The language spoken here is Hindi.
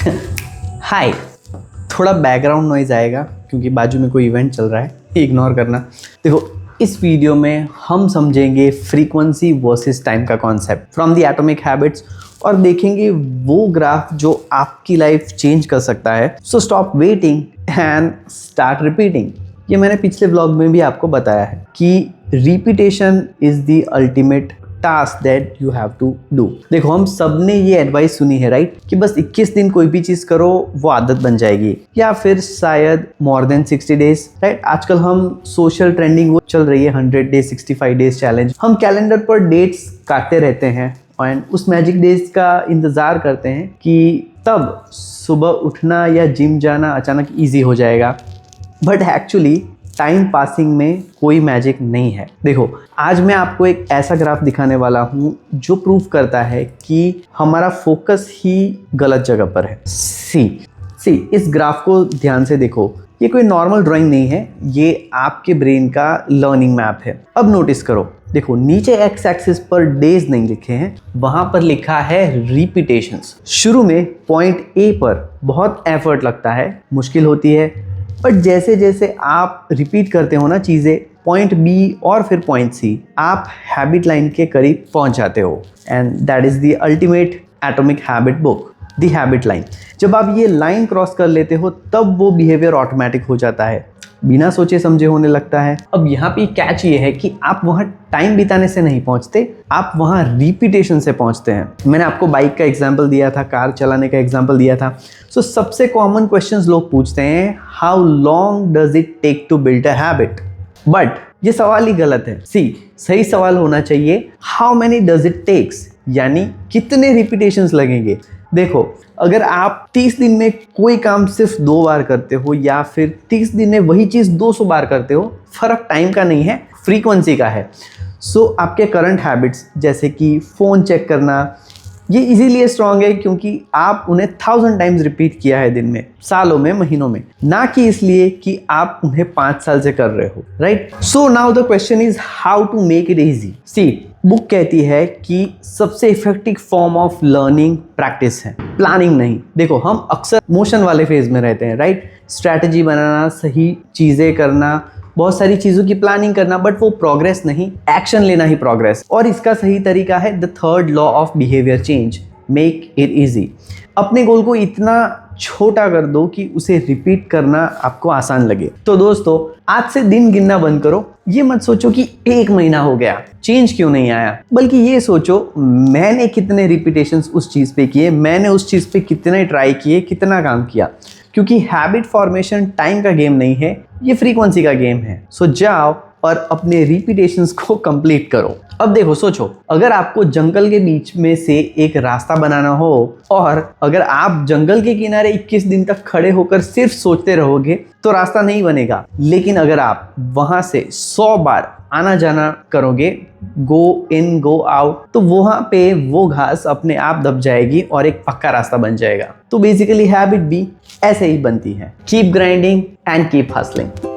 हाय, थोड़ा बैकग्राउंड नॉइज आएगा क्योंकि बाजू में कोई इवेंट चल रहा है, इग्नोर करना। देखो, इस वीडियो में हम समझेंगे फ्रीक्वेंसी वर्सेस टाइम का concept from the atomic habits और देखेंगे वो ग्राफ जो आपकी लाइफ चेंज कर सकता है। So stop waiting and start repeating. ये मैंने पिछले व्लॉग में भी आपको बताया है कि repetition is the ultimate task that you have to do. देखो, हम सब ने ये एडवाइस सुनी है राइट, कि बस 21 दिन कोई भी चीज करो वो आदत बन जाएगी, या फिर शायद मोर देन 60 डेज राइट। आजकल हम सोशल ट्रेंडिंग वो चल रही है 100 डेज 65 डेज चैलेंज। हम कैलेंडर पर डेट्स काटते रहते हैं एंड उस मैजिक डेज का इंतजार करते हैं कि तब सुबह उठना या जिम जाना अचानक ईजी हो जाएगा। बट एक्चुअली टाइम पासिंग में कोई मैजिक नहीं है। देखो, आज मैं आपको एक ऐसा ग्राफ दिखाने वाला हूँ जो प्रूव करता है कि हमारा फोकस ही गलत जगह पर है। सी इस ग्राफ को ध्यान से देखो। ये कोई नॉर्मल ड्राइंग नहीं है, ये आपके ब्रेन का लर्निंग मैप है। अब नोटिस करो, देखो नीचे एक्स एक्सिस पर डेज नहीं लिखे हैं, वहां पर लिखा है रिपीटेशंस। शुरू में पॉइंट ए पर बहुत एफर्ट लगता है, मुश्किल होती है, बट जैसे जैसे आप रिपीट करते हो ना चीज़ें, पॉइंट बी और फिर पॉइंट सी, आप हैबिट लाइन के करीब पहुंच जाते हो। And that is the ultimate atomic habit book, the habit line. जब आप ये लाइन क्रॉस कर लेते हो तब वो बिहेवियर ऑटोमेटिक हो जाता है, बिना सोचे समझे होने लगता है। अब यहाँ पे कैच ये है कि आप वहाँ टाइम बिताने से नहीं पहुँचते, आप वहाँ रिपीटेशन से पहुँचते हैं। मैंने आपको बाइक का एग्जाम्पल दिया था, कार चलाने का एग्जाम्पल दिया था। सो सबसे कॉमन क्वेश्चंस लोग पूछते हैं, how long does it take to build a habit. But ये सवाल ही गलत है। सही सवाल होना चाहिए, how many does it takes, यानी कितने रिपीटेशंस लगेंगे। देखो, अगर आप 30 दिन में कोई काम सिर्फ 2 बार करते हो या फिर 30 दिन में वही चीज़ 200 बार करते हो, फर्क टाइम का नहीं है, फ्रीक्वेंसी का है। सो आपके करंट हैबिट्स जैसे कि फ़ोन चेक करना, ये इजीलिए स्ट्रांग है क्योंकि आप उन्हें 1000 टाइम्स रिपीट किया है दिन में, सालों में, महीनों में, ना कि इसलिए कि आप उन्हें 5 साल से कर रहे हो right. So now the question is how to make it easy. सी बुक कहती है कि सबसे effective form of learning practice है, प्लानिंग नहीं। देखो, हम अक्सर मोशन वाले फेज में रहते हैं राइट, स्ट्रैटेजी बनाना, सही चीज़ें करना, बहुत सारी चीज़ों की प्लानिंग करना, बट वो प्रोग्रेस नहीं, एक्शन लेना ही प्रोग्रेस। और इसका सही तरीका है the third law of behaviour change, make it easy. अपने गोल को इतना छोटा कर दो कि उसे रिपीट करना आपको आसान लगे। तो दोस्तों, आज से दिन गिनना बंद करो। ये मत सोचो कि 1 महीना हो गया, चेंज क्यों नहीं आया, बल्कि ये सोचो मैंने कितने रिपीटेशंस उस चीज़ पे किए, मैंने उस चीज़ पे कितने ट्राई किए, कितना काम किया। क्योंकि हैबिट फॉर्मेशन टाइम का गेम नहीं है, ये फ्रीक्वेंसी का गेम है। सो जाओ और अपने रिपीटेशंस को कंप्लीट करो। अब देखो, सोचो, अगर आपको जंगल के बीच में से एक रास्ता बनाना हो और अगर आप जंगल के किनारे 21 दिन तक खड़े होकर सिर्फ सोचते रहोगे तो रास्ता नहीं बनेगा। लेकिन अगर आप वहां से 100 बार आना जाना करोगे, गो इन गो आउट, तो वहां पे वो घास अपने आप दब जाएगी और एक पक्का रास्ता बन जाएगा। तो बेसिकली हैबिट भी ऐसे ही बनती है। Keep grinding and keep hustling.